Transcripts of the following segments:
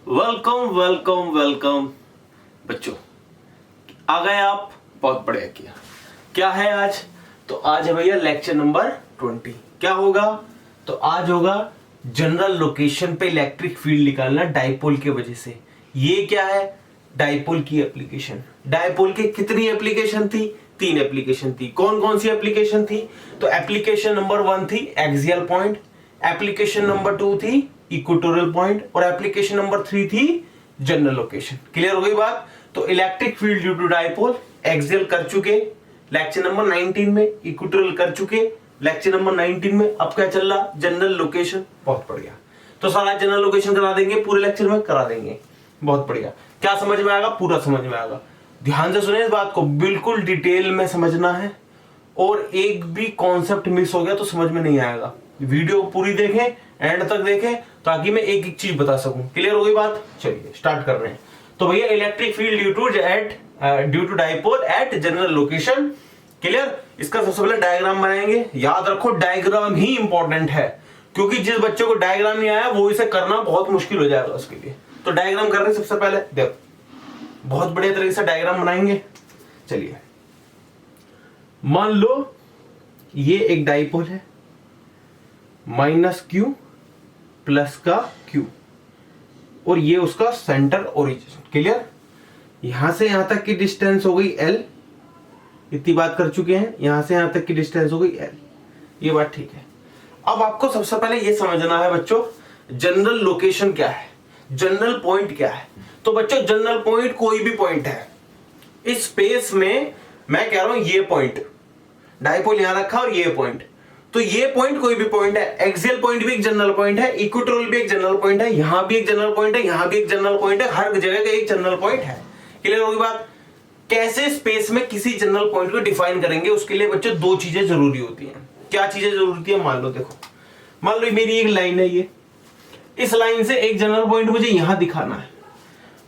Welcome welcome welcome बच्चों, आ गए आप। बहुत बढ़िया किया। क्या है आज? तो आज है भैया लेक्चर नंबर 20। क्या होगा? तो आज होगा जनरल लोकेशन पे इलेक्ट्रिक फील्ड निकालना डाइपोल के वजह से। ये क्या है? डाइपोल की एप्लीकेशन। डाइपोल के कितनी एप्लीकेशन थी? 3 एप्लीकेशन थी। कौन कौन सी एप्लीकेशन थी? तो एप्लीकेशन नंबर 1 थी एक्सियल पॉइंट, एप्लीकेशन नंबर 2 थी इक्वेटोरियल पॉइंट और एप्लीकेशन नंबर 3 थी जनरल लोकेशन। क्लियर हो गई बात? तो electric field due to dipole axial कर चुके लेक्चर नंबर 19 में, इक्वेटोरियल कर चुके लेक्चर नंबर 19 में। अब क्या चल रहा? General location. बहुत बढ़िया। तो सारा जनरल लोकेशन करा देंगे, पूरे लेक्चर में करा देंगे। बहुत बढ़िया। क्या समझ में आएगा? पूरा समझ में आएगा। ध्यान से सुने इस बात को, बिल्कुल डिटेल में समझना है और एक भी कॉन्सेप्ट मिस हो गया तो समझ में नहीं आएगा। वीडियो पूरी देखें, एंड तक देखें ताकि मैं एक एक चीज बता सकूं। क्लियर हो गई बात? चलिए स्टार्ट कर रहे हैं। तो भैया electric field due to dipole at general location. Clear? इसका सबसे पहले डायग्राम बनाएंगे। याद रखो डायग्राम ही इंपॉर्टेंट है, क्योंकि जिस बच्चे को डायग्राम नहीं आया वो इसे करना बहुत मुश्किल हो जाएगा उसके लिए। तो डायग्राम कर रहे हैं सबसे पहले। देखो बहुत बढ़िया तरीके से डायग्राम बनाएंगे। चलिए मान लो ये एक डाइपोल है, माइनस क्यू प्लस का क्यू, और ये उसका सेंटर ओरिजिन। क्लियर? यहां से यहां तक की डिस्टेंस हो गई एल, इतनी बात कर चुके हैं। यहां से यहां तक की डिस्टेंस हो गई एल, ये बात ठीक है। अब आपको सबसे पहले ये समझना है बच्चों, जनरल लोकेशन क्या है, जनरल पॉइंट क्या है। तो बच्चों जनरल पॉइंट कोई भी पॉइंट है इस स्पेस में। मैं कह रहा हूं ये पॉइंट, डाइपोल यहां रखा और ये पॉइंट, तो ये पॉइंट कोई भी पॉइंट है। एक्सियल पॉइंट भी एक जनरल पॉइंट है, इक्वेटोरियल भी एक जनरल पॉइंट है, यहां भी एक जनरल पॉइंट है, यहां भी एक जनरल पॉइंट है, हर जगह का एक जनरल पॉइंट है। क्लियर होगी बात? कैसे स्पेस में किसी जनरल पॉइंट को डिफाइन करेंगे, उसके लिए बच्चों 2 चीजें जरूरी होती हैं। क्या चीजें जरूरी होती है? मान लो, देखो मान लो मेरी एक लाइन है, ये इस लाइन से एक जनरल पॉइंट मुझे यहां दिखाना है,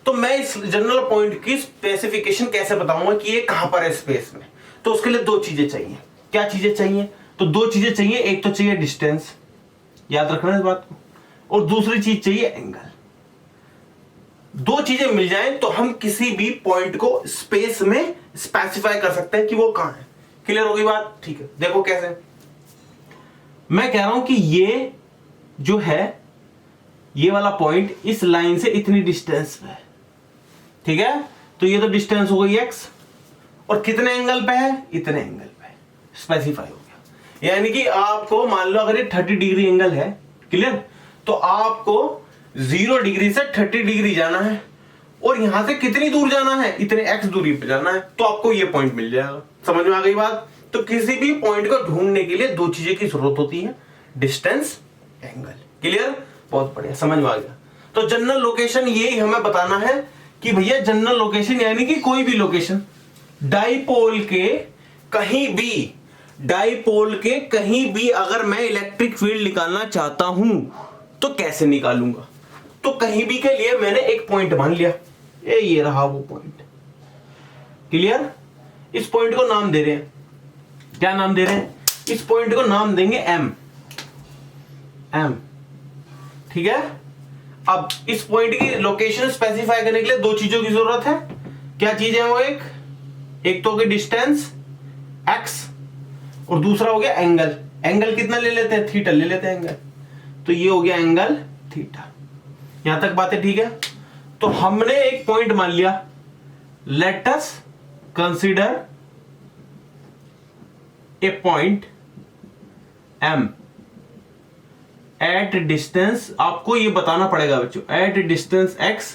तो मैं इस जनरल पॉइंट की स्पेसिफिकेशन कैसे बताऊंगा कि ये कहां पर है स्पेस में? तो उसके लिए 2 चीजें चाहिए। क्या चीजें चाहिए? तो 2 चीजें चाहिए। एक तो चाहिए डिस्टेंस, याद रखना इस बात को, और दूसरी चीज चाहिए एंगल। 2 चीजें मिल जाएं तो हम किसी भी पॉइंट को स्पेस में स्पेसिफाई कर सकते हैं कि वो कहां है। क्लियर होगी बात? ठीक है। देखो कैसे, मैं कह रहा हूं कि ये जो है ये वाला पॉइंट इस लाइन से इतनी डिस्टेंस पे है, ठीक है? तो ये तो डिस्टेंस हो गई x, और कितने एंगल पे है? इतने एंगल पे स्पेसिफाई हो गया। यानी कि आपको मान लो अगर ये 30 डिग्री एंगल है, क्लियर, तो आपको 0 डिग्री से 30 डिग्री जाना है, और यहां से कितनी दूर जाना है? इतने x दूरी पे जाना है, तो आपको ये पॉइंट मिल जाएगा। समझ में आ गई बात? तो किसी भी पॉइंट को ढूंढने के लिए 2 चीजें की जरूरत होती है, डिस्टेंस, एंगल। क्लियर? बहुत बढ़िया, समझ में आ गया। तो जनरल लोकेशन यही हमें बताना है कि भैया जनरल लोकेशन यानी कि कोई भी लोकेशन डाइपोल के कहीं भी, डाइपोल के कहीं भी अगर मैं इलेक्ट्रिक फील्ड निकालना चाहता हूं तो कैसे निकालूंगा? तो कहीं भी के लिए मैंने एक पॉइंट मान लिया, ये रहा वो पॉइंट। क्लियर? इस पॉइंट को नाम दे रहे हैं, क्या नाम दे रहे हैं? इस पॉइंट को नाम देंगे एम। एम, ठीक है? अब इस पॉइंट की लोकेशन स्पेसिफाई करने के लिए 2 चीजों की जरूरत है। क्या चीज है वो? एक तो हो गया डिस्टेंस x, और दूसरा हो गया एंगल। एंगल कितना ले लेते हैं? थीटा ले लेते हैं एंगल। तो ये हो गया एंगल थीटा। यहां तक बातें ठीक है? तो हमने एक पॉइंट मान लिया, let us consider a point m at distance, आपको ये बताना पड़ेगा बच्चों, at distance x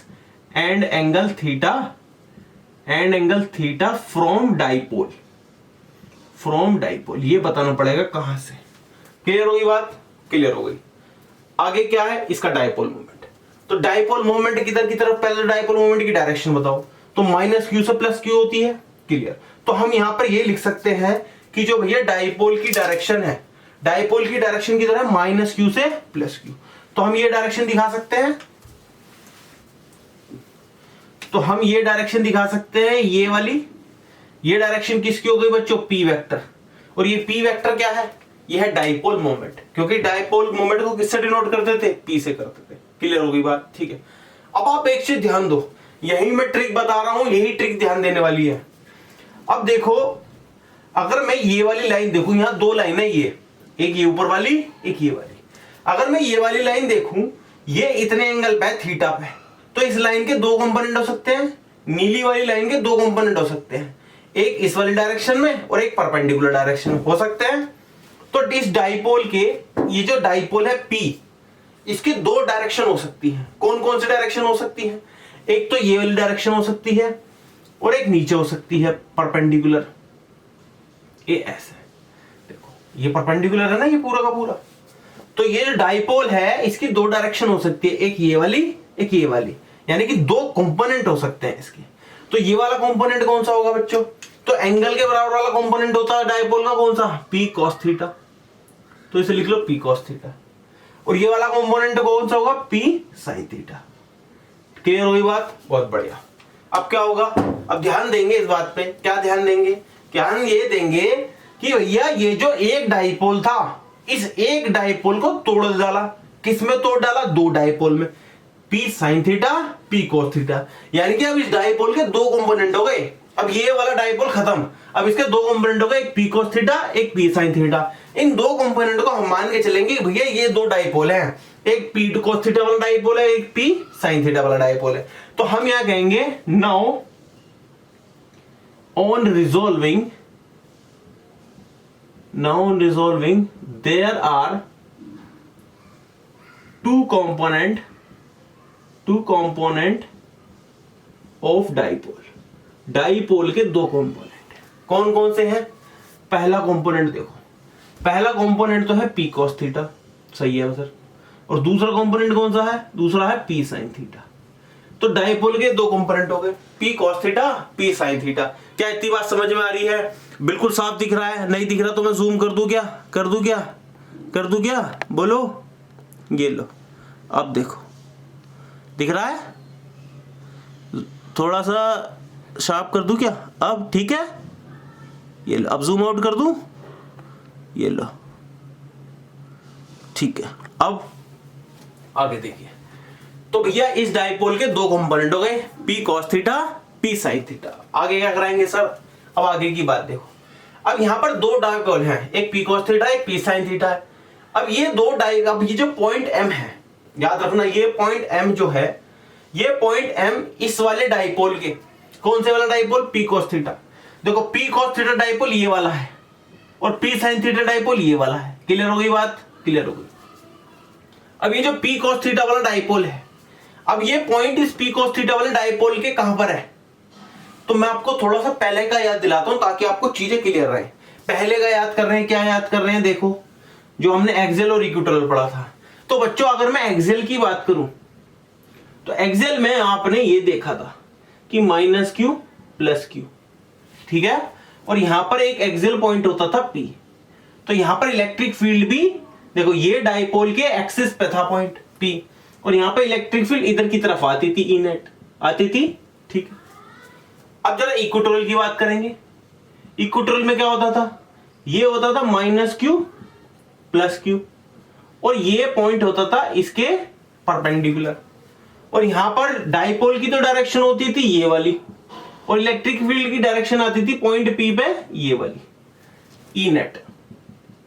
and angle theta from dipole. From dipole ये बताना पड़ेगा कहां से। क्लियर होगी बात? क्लियर हो गई। आगे क्या है? इसका डाइपोल मोमेंट। तो डाइपोल मोमेंट किधर की तरफ? पहले डाइपोल मोमेंट की डायरेक्शन बताओ। तो माइनस क्यू से प्लस क्यू होती है। क्लियर? तो हम यहां पर ये लिख सकते हैं कि जो भैया डाइपोल की डायरेक्शन है, डाइपोल की डायरेक्शन की तरह माइनस क्यू से प्लस क्यू, तो हम ये डायरेक्शन दिखा सकते हैं। तो हम ये डायरेक्शन दिखा सकते हैं, ये वाली। ये डायरेक्शन किसकी हो गई बच्चों? P vector. और ये पी वेक्टर क्या है? ये है डाइपोल मोमेंट, क्योंकि डाइपोल मोमेंट को किससे डिनोट करते थे? पी से करते थे। क्लियर हो गई बात? ठीक है। अब आप एक चीज ध्यान दो, यही मैं ट्रिक बता रहा हूं, यही ट्रिक ध्यान देने वाली है। अब देखो, अगर मैं ये वाली लाइन देखूं, यहां दो लाइन है, ये एक ये ऊपर वाली, एक ये वाली। अगर मैं ये वाली लाइन देखूं, ये इतने एंगल पे है, थीटा पे, तो इस लाइन के दो कंपोनेंट हो सकते हैं, नीली वाली लाइन के दो कंपोनेंट हो सकते हैं, एक इस वाली डायरेक्शन में और एक परपेंडिकुलर डायरेक्शन में हो सकते हैं। तो इस डाइपोल के, ये जो डाइपोल है P, इसकी दो डायरेक्शन हो सकती है। कौन कौन सी डायरेक्शन हो सकती है? एक तो ये वाली डायरेक्शन हो सकती है और एक नीचे हो सकती है परपेंडिकुलर, ये ऐसे। देखो ये परपेंडिकुलर है ना, ये पूरा का पूरा। तो ये जो डाइपोल है, इसकी दो डायरेक्शन हो सकती है, एक ये वाली, एक ये वाली, यानी कि दो कंपोनेंट हो सकते हैं इसके। तो ये वाला कंपोनेंट कौन सा होगा बच्चों? तो एंगल के बराबर वाला कंपोनेंट होता है डाइपोल का, कौन सा? P cos theta. तो इसे लिख लो P cos थीटा। और ये वाला कंपोनेंट कौन सा होगा? P sin theta. क्लियर हुई बात? बहुत बढ़िया। अब क्या होगा? अब ध्यान देंगे इस बात पे। क्या ध्यान देंगे? ध्यान ये देंगे कि भैया ये जो एक डाइपोल था, इस एक डाइपोल को तोड़ डाला। किस में तोड़ डाला? दो डाइपोल में, P sin theta, P cos theta. यानी कि अब इस डाइपोल के दो कंपोनेंट हो गए। अब ये वाला डाइपोल खत्म, अब इसके दो कंपोनेंट हो गए, एक P cos थीटा, एक P sin थीटा। इन दो कंपोनेंट को हम मान के चलेंगे भैया ये दो डाइपोल हैं, एक P cos थीटा वाला डाइपोल है, एक P sin थीटा वाला डाइपोल है। तो हम यहां कहेंगे now on resolving there are two component of dipole. Dipole के दो कंपोनेंट कौन कौन से हैं? पहला कंपोनेंट देखो, पहला कंपोनेंट तो है P cos थीटा, सही है सर। और दूसरा कंपोनेंट कौन सा है? दूसरा है P sin थीटा। तो डाइपोल के दो कंपोनेंट हो गए, P cos theta, P sin theta. क्या इतनी बात समझ में आ रही है? बिल्कुल साफ दिख रहा है? नहीं दिख रहा तो मैं जूम कर दूं क्या? कर दूं क्या? बोलो। ये लो, अब देखो दिख रहा है? थोड़ा सा शार्प कर दूं क्या? अब ठीक है? ये लो, अब जूम आउट कर दूं? ये लो, ठीक है। अब आगे देखिए, तो भैया इस डाइपोल के दो कंपोनेंट हो गए, P cos theta, P sin theta. आगे क्या कराएंगे सर? अब आगे की बात देखो। अब यहां पर दो डाइपोल हैं, एक P cos थीटा, एक P sin थीटा है। अब ये दो अब ये जो पॉइंट M है, याद रखना, ये पॉइंट M जो है, ये पॉइंट M इस वाले डाइपोल के, कौन से वाला डाइपोल? P cos theta. देखो P cos थीटा डाइपोल ये वाला है और P sin थीटा डाइपोल ये वाला है। क्लियर हो गई बात? क्लियर हो गई। अब ये जो P cos थीटा वाला डाइपोल है, अब ये पॉइंट इस P cos थीटा वाले डाइपोल के कहां पर है? तो मैं आपको थोड़ा सा पहले का याद दिलाता हूं ताकि आपको चीजें क्लियर रहे। पहले का याद कर रहे हैं? क्या याद कर रहे हैं? देखो जो हमने एक्सेल और इक्वेटोरियल पढ़ा था। तो बच्चों अगर मैं एक्सेल की बात करूं तो एक्सेल में आपने ये देखा था कि -q + q, ठीक है। और यहां पर एक एक्सेल पॉइंट होता था P। तो यहां पर इलेक्ट्रिक फील्ड भी देखो, ये डाइपोल के एक्सिस पे था पॉइंट P, और यहां पर इलेक्ट्रिक फील्ड इधर की तरफ आती थी, E नेट आती थी, ठीक है। अब जरा इक्वेटोरियल की बात करेंगे। इक्वेटोरियल में क्या होता था? ये होता था -q + q, और ये पॉइंट होता था इसके परपेंडिकुलर। और यहां पर डाइपोल की तो डायरेक्शन होती थी ये वाली, और इलेक्ट्रिक फील्ड की डायरेक्शन आती थी पॉइंट P पे ये वाली, E नेट।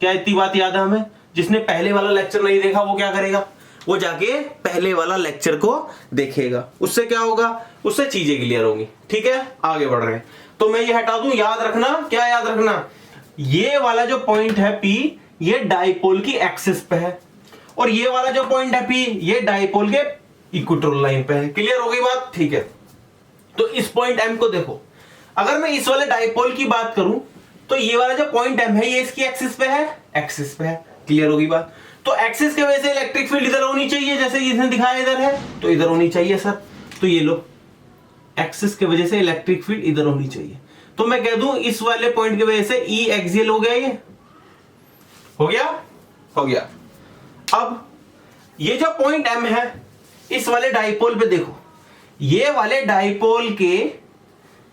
क्या इतनी बात याद है हमें? जिसने पहले वाला लेक्चर नहीं देखा वो क्या करेगा? वो जाके पहले वाला लेक्चर को देखेगा। उससे क्या होगा? उससे चीजें क्लियर होंगी, ठीक है। आगे बढ़ रहे हैं, तो मैं ये हटा दूं। याद रखना, क्या याद रखना? ये वाला जो पॉइंट है P, ये डाइपोल की एक्सिस पे है, और ये वाला जो पॉइंट है P, ये डाइपोल के इक्वेटोरियल लाइन पे है। क्लियर हो गई बात? ठीक है। तो इस पॉइंट M को देखो, अगर मैं इस वाले डाइपोल की बात करूं तो ये वाला जो पॉइंट M है, ये इसकी एक्सिस पे है, एक्सिस पे है। क्लियर होगी बात? तो एक्सिस के वजह से इलेक्ट्रिक फील्ड इधर होनी चाहिए, जैसे इसने दिखाया इधर है, तो इधर होनी चाहिए सर। तो ये लो, एक्सिस के वजह से इलेक्ट्रिक फील्ड इधर होनी चाहिए। तो मैं कह दूं इस वाले पॉइंट की वजह से E एक्सियल हो गया, ये हो गया, हो गया। अब ये जो पॉइंट M है, इस वाले डाइपोल पे देखो, ये वाले डाइपोल के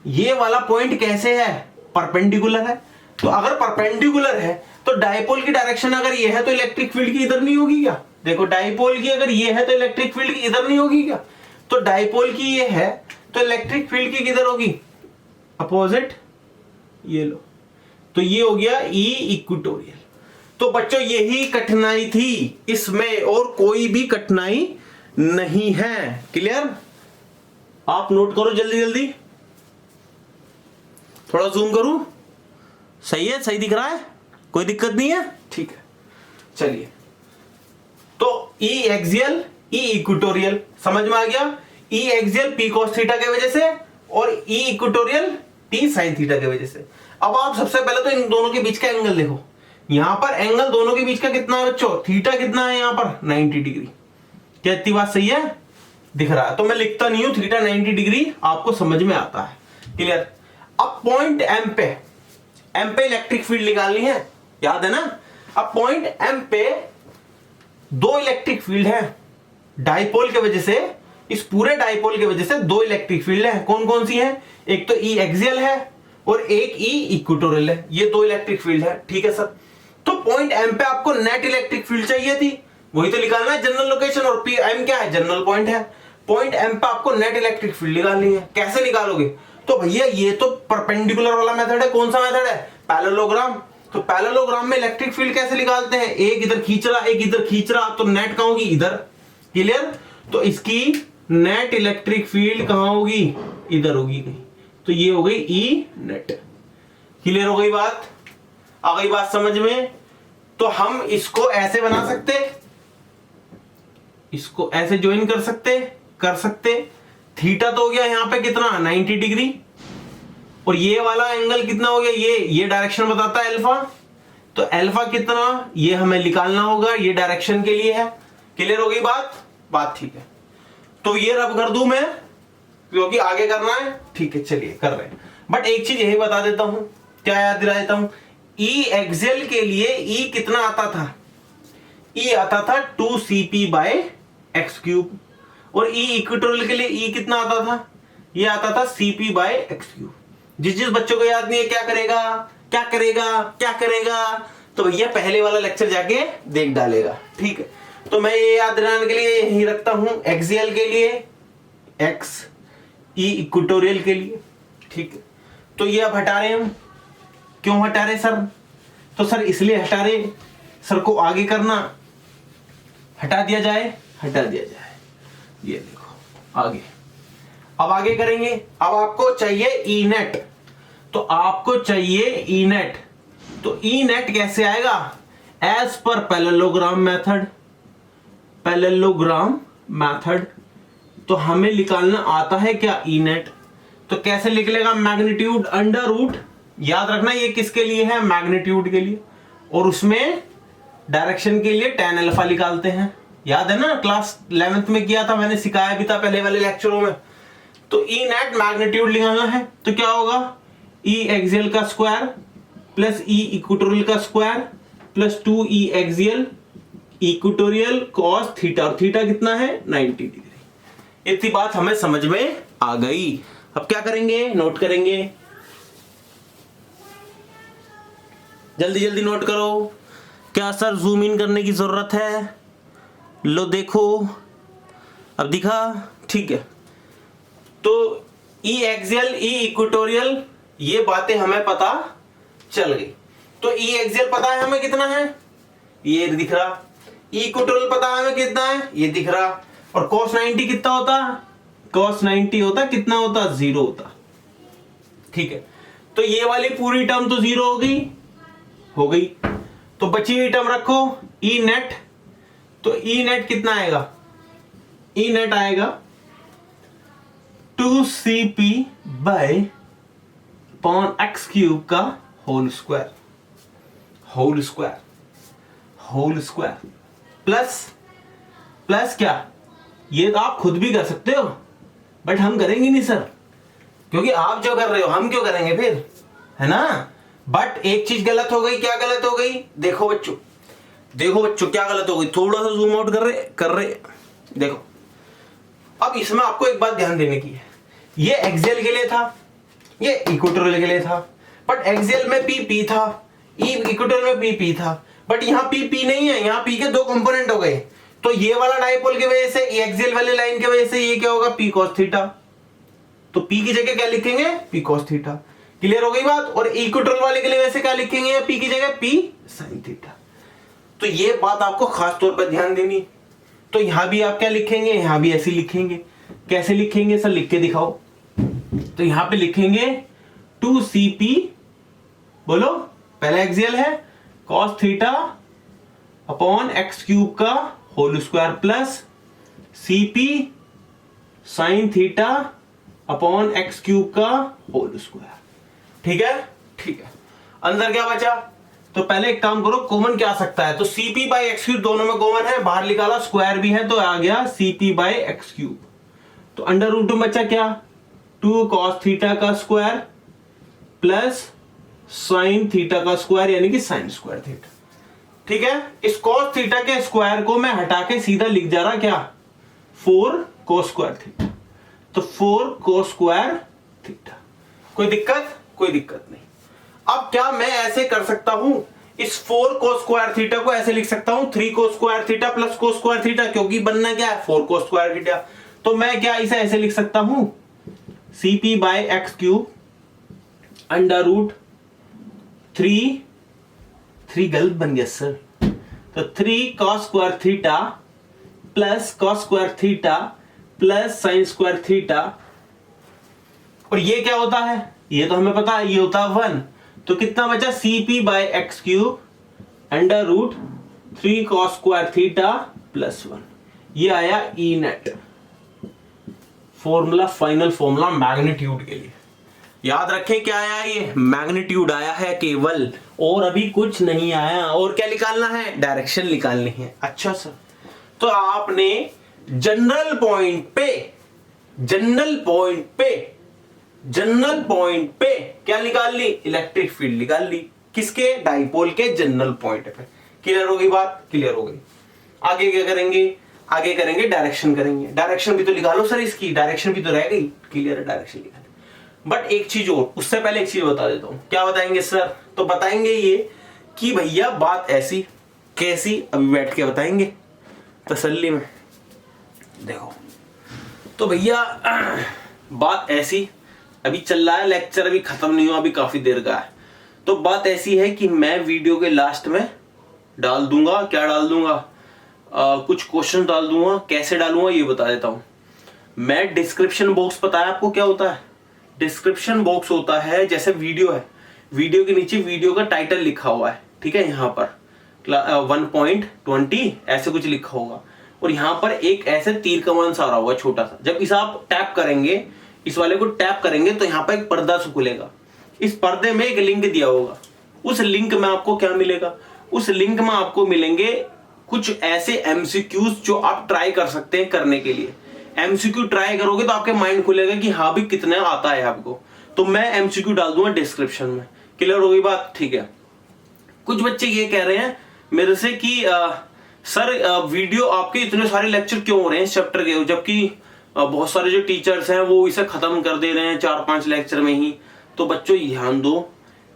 ये वाला पॉइंट कैसे है? परपेंडिकुलर है। तो अगर परपेंडिकुलर है तो डाइपोल की डायरेक्शन अगर ये है तो इलेक्ट्रिक फील्ड की इधर नहीं होगी क्या? देखो डाइपोल की अगर ये है तो इलेक्ट्रिक फील्ड की इधर नहीं होगी क्या? तो तो डाइपोल की ये है, तो इलेक्ट्रिक फील्ड की किधर होगी, अपोजिट, ये लो, तो ये हो गया ई इक्वेटोरियल। तो बच्चों यही कठिनाई थी इसमें, और कोई भी कठिनाई नहीं है। क्लियर? आप नोट करो जल्दी जल्दी, थोड़ा जूम करूं, सही है, सही दिख रहा है, कोई दिक्कत नहीं है, ठीक है। चलिए, तो ई एक्सियल ई इक्वेटोरियल समझ में आ गया। ई एक्सियल पी कॉस थीटा के वजह से, और ई इक्वेटोरियल टी साइन थीटा के वजह से। अब आप सबसे पहले तो इन दोनों के बीच का एंगल देखो, यहां पर एंगल दोनों के बीच का कितना है बच्चों, थीटा कितना है यहां पर, 90 डिग्री। क्या इतनी बात सही है, दिख रहा है? तो मैं लिखता नहीं हूं, थीटा 90 डिग्री आपको समझ में आता है। क्लियर? अब पॉइंट एम पे इलेक्ट्रिक फील्ड निकालनी है, याद है ना। अब पॉइंट एम पे दो इलेक्ट्रिक फील्ड है, डाइपोल के वजह से, इस पूरे डाइपोल के वजह से दो इलेक्ट्रिक फील्ड है। कौन कौन सी है, एक तो ई एक्सियल है और एक ई इक्वेटोरियल है, ये दो इलेक्ट्रिक फील्ड है। ठीक है सर, तो पॉइंट एम पे आपको नेट इलेक्ट्रिक फील्ड चाहिए थी, वही तो निकालना है, जनरल लोकेशन, और पी एम क्या है, जनरल पॉइंट है। पॉइंट एम पे आपको नेट इलेक्ट्रिक फील्ड निकालनी है। कैसे निकालोगे, तो भैया ये तो परपेंडिकुलर वाला मेथड है। कौन सा मेथड है, पैरेललोग्राम। तो पैरेललोग्राम में इलेक्ट्रिक फील्ड कैसे निकालते हैं, एक इधर खींच रहा, एक इधर खींच रहा, तो नेट कहां होगी, इधर। क्लियर? तो इसकी नेट इलेक्ट्रिक फील्ड कहां होगी, इधर होगी कहीं, तो ये हो गई ई नेट। क्लियर हो गई बात, आ गई बात समझ में। तो हम इसको ऐसे बना सकते, इसको ऐसे ज्वाइन कर सकते। थीटा तो हो गया यहां पे कितना, 90 डिग्री, और ये वाला एंगल कितना हो गया, ये डायरेक्शन बताता है अल्फा, तो अल्फा कितना ये हमें निकालना होगा, ये डायरेक्शन के लिए है। क्लियर हो गई बात ठीक है। तो ये रब कर दूं मैं, क्योंकि आगे करना है। ठीक है, चलिए कर रहे हैं। बट एक चीज यही बता देता हूं, क्या याद दिला देता हूं, ई एक्सियल के लिए ई कितना आता था, ई आता था 2cp/x³, और ई इक्वेटोरियल के लिए ई कितना आता था, ये आता था cp/x³। जिस बच्चों को याद नहीं है क्या करेगा, तो भैया पहले वाला लेक्चर जाके देख डालेगा। ठीक है, तो मैं ये याद दिलाने के लिए यही रखता हूं, एक्सियल के लिए x, ई इक्वेटोरियल के लिए। ठीक है, तो ये अब हटा रहे हम। क्यों हटा रहे सर, तो सर इसलिए हटा रहे, सर को आगे करना, हटा दिया जाए। ये देखो आगे, अब आगे करेंगे। अब आपको चाहिए ई नेट, तो आपको चाहिए ई नेट, तो ई नेट कैसे आएगा, एज पर पैरेललोग्राम मेथड। तो हमें निकालना आता है क्या, ई नेट। तो कैसे निकलेगा, मैग्नीट्यूड अंडर रूट, याद रखना ये किसके लिए है, मैग्नीट्यूड के लिए, और उसमें डायरेक्शन के लिए tan अल्फा निकालते हैं। याद है ना, क्लास 11th में किया था मैंने, सिखाया भी था पहले वाले लेक्चरों में। तो ई नेट मैग्नीट्यूड निकालना है, तो क्या होगा, ई एक्सियल का स्क्वायर प्लस ई इक्वेटोरियल का square plus 2e axial equatorial cos theta, और थीटा कितना है, 90 डिग्री। इतनी बात हमें समझ में आ गई। अब क्या करेंगे, नोट करेंगे, जल्दी नोट करो। क्या सर जूम इन करने की जरूरत है, लो देखो, अब दिखा, ठीक है। तो ई एक्सियल ई इक्वेटोरियल ये बातें हमें पता चल गई। तो ई एक्सियल पता है हमें कितना है, ये दिख रहा, ई इक्वेटोरियल पता है हमें कितना है, ये दिख रहा, और cos 90 कितना होता, cos 90 होता कितना होता, 0 होता। ठीक है, तो ये वाली पूरी टर्म तो 0 हो गई, तो बची हुई टर्म रखो ई नेट। तो ई नेट कितना आएगा, ई नेट आएगा 2cp/x³ का होल स्क्वायर प्लस क्या, ये तो आप खुद भी कर सकते हो, बट हम करेंगे नहीं सर, क्योंकि आप जो कर रहे हो हम क्यों करेंगे फिर, है ना। बट एक चीज गलत हो गई, क्या गलत हो गई, देखो बच्चों क्या गलत हो गई, थोड़ा सा जूम आउट कर रहे देखो। अब इसमें आपको एक बात ध्यान देने की है, ये एक्सियल के लिए था, ये इक्वेटोरियल के लिए था, बट एक्सियल में पी था, इक्वेटोरियल में पी था, बट यहाँ पी नहीं है, यहाँ पी के दो कंपोनेंट हो गए। तो ये वाला डाइपोल की वजह से, ये एक्सियल वाली लाइन की वजह से ये क्या होगा, पी कॉस थीटा। तो पी की जगह क्या लिखेंगे, पी कॉस थीटा। क्लियर हो गई बात। और इक्वेटोरियल वाले के लिए वैसे क्या लिखेंगे, पी की जगह पी साइन थीटा। तो ये बात आपको खास तौर पर ध्यान देनी। तो यहां भी आप क्या लिखेंगे, यहां भी ऐसे लिखेंगे। कैसे लिखेंगे सर, लिख के दिखाओ। तो यहां पे लिखेंगे 2cp, बोलो, पहला एक्सियल है cos theta upon x cube का whole square plus cp sine theta upon x cube का होल स्क्वायर। ठीक है, ठीक है। अंदर क्या बचा, तो पहले एक काम करो, कॉमन क्या आ सकता है, तो cp बाई एक्स क्यूब दोनों में कॉमन है, बाहर निकाला, स्क्वायर भी है तो आ गया cp बाई एक्स क्यूब। तो अंडर रूट में बचा क्या, 2 cos थीटा का स्क्वायर प्लस साइन थीटा का स्क्वायर, यानी कि साइन स्क्वायर थीटा। ठीक है, इस cos थीटा के स्क्वायर को मैं हटा के सीधा लिख जा रहा क्या, 4 cos स्क्वायर थीटा। तो 4 cos स्क्वायर थीटा। कोई दिक्कत, कोई दिक्कत नहीं। अब क्या मैं ऐसे कर सकता हूं, इस 4 cos स्क्वायर थीटा को ऐसे लिख सकता हूं 3 cos square theta plus cos square theta, क्योंकि बनना क्या है, 4 cos स्क्वायर थीटा। तो मैं क्या इसे ऐसे लिख सकता हूं, cp by x cube under root 3 गलत बन गया सर, तो 3 cos square theta plus cos square theta plus sine square theta. और ये क्या होता है, ये तो हमें पता है, ये होता है 1। तो कितना बचा, cp by x cube under root 3 cos square theta plus 1। ये आया E net formula, final formula magnitude के लिए। याद रखें क्या आया, ये मैग्नीट्यूड आया है केवल, और अभी कुछ नहीं आया। और क्या निकालना है, डायरेक्शन निकालनी है। अच्छा सर, तो आपने जनरल पॉइंट पे क्या निकाल ली, इलेक्ट्रिक फील्ड निकाल ली। किसके, डाइपोल के जनरल पॉइंट पे। क्लियर हो गई बात, क्लियर हो गई। आगे क्या करेंगे, आगे करेंगे डायरेक्शन करेंगे। डायरेक्शन भी तो निकालो सर, इसकी डायरेक्शन भी तो रह गई। क्लियर है, डायरेक्शन निकाल। बट एक चीज और, उससे पहले एक चीज बता देता हूं। क्या बताएंगे सर, तो बताएंगे ये कि भैया बात ऐसी कैसी, अभी बैठ के बताएंगे तसल्ली में। देखो तो भैया बात ऐसी, अभी चल रहा है लेक्चर, अभी खत्म नहीं हुआ, अभी काफी देर का है। तो बात ऐसी है कि मैं वीडियो के लास्ट में डाल दूंगा, क्या डाल दूंगा, कुछ क्वेश्चन डाल दूंगा। कैसे डालूंगा ये बता देता हूं मैं। डिस्क्रिप्शन बॉक्स पता है आपको क्या होता है, डिस्क्रिप्शन बॉक्स होता है जैसे वीडियो है, वीडियो के नीचे वीडियो का टाइटल लिखा हुआ है, ठीक है, यहाँ पर 1.20 ऐसे कुछ लिखा होगा, और यहाँ पर एक ऐसे तीर कमान सा आ रहा होगा छोटा सा। जब इसे आप टैप करेंगे, इस वाले को टैप करेंगे, तो यहाँ पर एक पर्दा सा खुलेगा। इस पर्दे में एक लिंक दिया होगा। उस लिंक में आपको क्या मिलेगा, उस लिंक में आपको मिलेंगे कुछ ऐसे एमसीक्यूज जो आप ट्राई कर सकते हैं करने के लिए। एमसीक्यू ट्राई करोगे तो आपके माइंड खुलेगा कि हाँ भी कितना आता है आपको। तो मैं एमसीक्यू डाल दूंगा डिस्क्रिप्शन में। क्लियर हो गई बात, ठीक है। कुछ बच्चे ये कह रहे हैं मेरे से कि सर वीडियो आपके इतने सारे लेक्चर क्यों हो रहे हैं इस चैप्टर के, जबकि बहुत सारे जो टीचर्स हैं वो इसे खत्म कर दे रहे हैं 4-5 लेक्चर में ही। तो बच्चों ध्यान दो,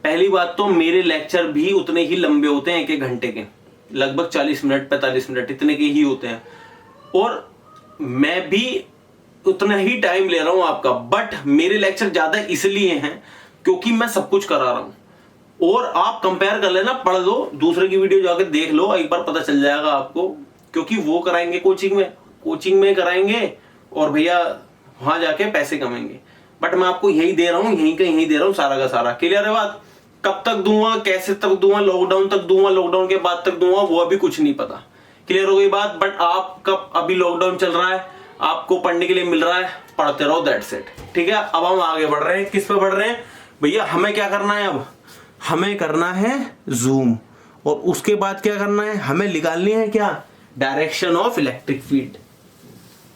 पहली बात तो मेरे लेक्चर भी उतने ही लंबे होते हैं, 1-1 घंटे के, लगभग 40 मिनट 45 मिनट इतने के ही होते हैं, और मैं भी उतना ही टाइम ले रहा हूं आपका। बट मेरे लेक्चर ज्यादा इसलिए हैं क्योंकि मैं सब कुछ करा रहा हूं। और आप कंपेयर कर लेना, पढ़ लो, दूसरे की वीडियो जाकर देख लो, एक बार पता चल जाएगा आपको, क्योंकि वो कराएंगे कोचिंग में कराएंगे, और भैया वहां जाके पैसे कमाएंगे। बट मैं आपको यही दे रहा हूं, यहीं का यहीं दे रहा हूं सारा का सारा। क्लियर है बात। कब तक दूंगा, कैसे तक दूंगा, लॉकडाउन तक दूंगा, लॉकडाउन के बाद तक दूंगा, वो अभी कुछ नहीं पता। क्लियर हो गई बात। बट आप कब, अभी लॉकडाउन चल रहा है, आपको पढ़ने के लिए मिल रहा है, पढ़ते रहो, दैट्स इट। ठीक है, अब हम आगे बढ़ रहे हैं। किस पे बढ़ रहे हैं भैया, हमें क्या करना है, अब हमें करना है जूम, और उसके बाद क्या करना है, हमें निकालनी है क्या, डायरेक्शन ऑफ इलेक्ट्रिक फील्ड।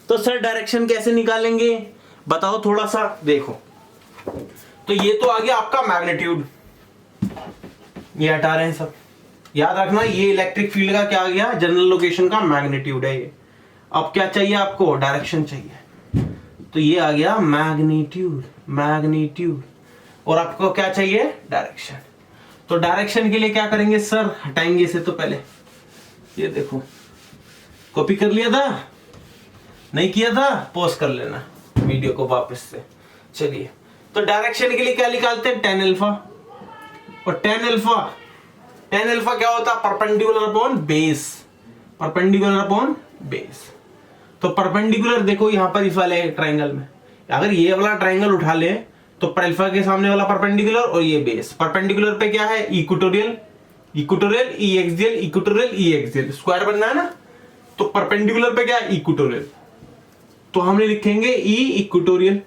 तो सर डायरेक्शन कैसे निकालेंगे बताओ थोड़ा सा। देखो तो ये तो आ गया आपका मैग्नीट्यूड, ये हटा रहे हैं सब, याद रखना ये इलेक्ट्रिक फील्ड का क्या आ गया, जनरल लोकेशन का मैग्नीट्यूड है ये। अब क्या चाहिए आपको, डायरेक्शन चाहिए, तो ये आ गया मैग्नीट्यूड, और आपको क्या चाहिए, डायरेक्शन। तो डायरेक्शन के लिए क्या करेंगे सर, हटाएंगे इसे। तो पहले ये देखो, कॉपी कर लिया था? नहीं किया था? पॉज कर लेना वीडियो को वापस से। चलिए, तो डायरेक्शन के लिए क्या निकालते हैं? tan alpha. और tan अल्फा क्या होता है? Perpendicular upon base. Perpendicular upon base. तो परपेंडिकुलर देखो यहां पर इस वाले ट्राइंगल में, अगर ये वाला ट्राइंगल उठा ले तो अल्फा के सामने वाला परपेंडिकुलर और ये बेस। परपेंडिकुलर पे क्या है? इक्वेटोरियल, इक्वेटोरियल ई एक्सियल, इक्वेटोरियल ई एक्सियल, स्क्वायर बनना है ना। तो परपेंडिकुलर पे क्या है? इक्वेटोरियल, तो हमने लिखेंगे ई इक्वेटोरियल।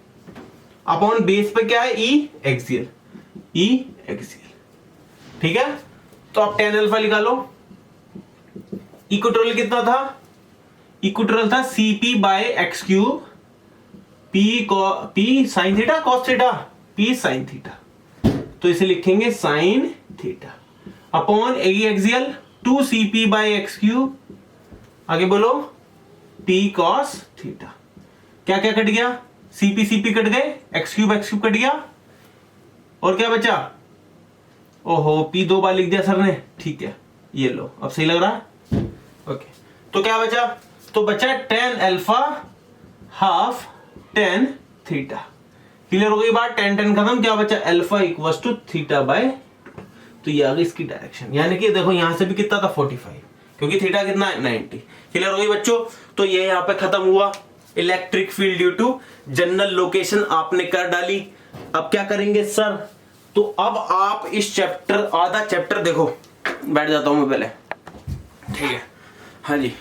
अपॉन बेस पे क्या है? ई एक्सियल, ई एक्सियल। ठीक है, तो आप tan अल्फा निकालो। इक्वेटोरियल कितना था? इक्वेटोरियल था CP by x cube, P sine theta, cos theta, P sine theta, तो इसे लिखेंगे sine theta. Upon a axial 2CP by x cube, आगे बोलो, P कॉस थीटा। क्या क्या कट गया? CP कट गए, एक्स क्यूब कट गया, और क्या बचा? ओहो, P 2 बार लिख दिया सर ने। ठीक है, ये लो, अब सही लग रहा है? ओके, तो क्या बचा? तो बचा tan alpha half tan theta. Clear हो गई बात? tan खत्म, क्या बचा? Alpha equals to theta by 2। तो ये आ गई इसकी डायरेक्शन, यानी कि देखो यहां से भी कितना था? 45, क्योंकि थीटा कितना है? 90। क्लियर हो गई बच्चों? तो ये यहां पे खत्म हुआ electric field due to general location, आपने कर डाली। अब क्या करेंगे सर? तो अब आप इस चैप्टर, आधा चैप्टर देखो, बैठ जाता हूं मैं पहले, ठीक है? हाँ जी,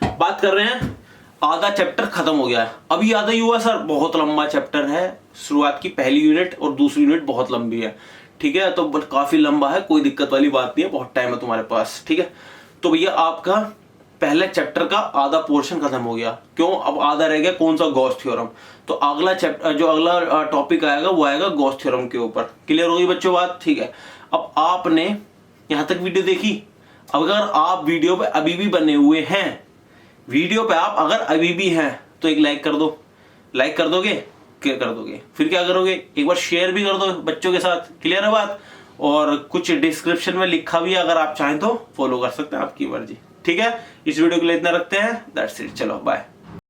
बात कर रहे हैं, आधा चैप्टर खत्म हो गया है। अभी आधा ही हुआ सर, बहुत लंबा चैप्टर है। शुरुआत की पहली यूनिट और दूसरी यूनिट बहुत लंबी है, ठीक है? तो काफी लंबा है, कोई दिक्कत वाली बात नहीं है, बहुत टाइम है तुम्हारे पास, ठीक है? तो भैया आपका पहले चैप्टर का आधा पोर्शन खत्म हो गया। क्यों? अब आधा रह गया, कौन सा? Gauss theorem. तो अगला चैप्टर, जो अगला टॉपिक आएगा वो आएगा गॉस थ्योरम के ऊपर। क्लियर हो गई बच्चों बात? ठीक है, अब आपने यहां तक वीडियो देखी। अब अगर आप वीडियो पे अभी भी बने हुए हैं, वीडियो पे आप अगर अभी भी हैं, तो एक लाइक कर दो। लाइक कर दोगे? क्या कर दोगे? फिर क्या करोगे? एक बार शेयर भी कर दो बच्चों के साथ। क्लियर है बात? और कुछ डिस्क्रिप्शन में लिखा भी है, अगर आप चाहें तो फॉलो कर सकते हैं, आपकी मर्जी। ठीक है, इस वीडियो के लिए इतना रखते हैं। दैट्स इट, चलो बाय।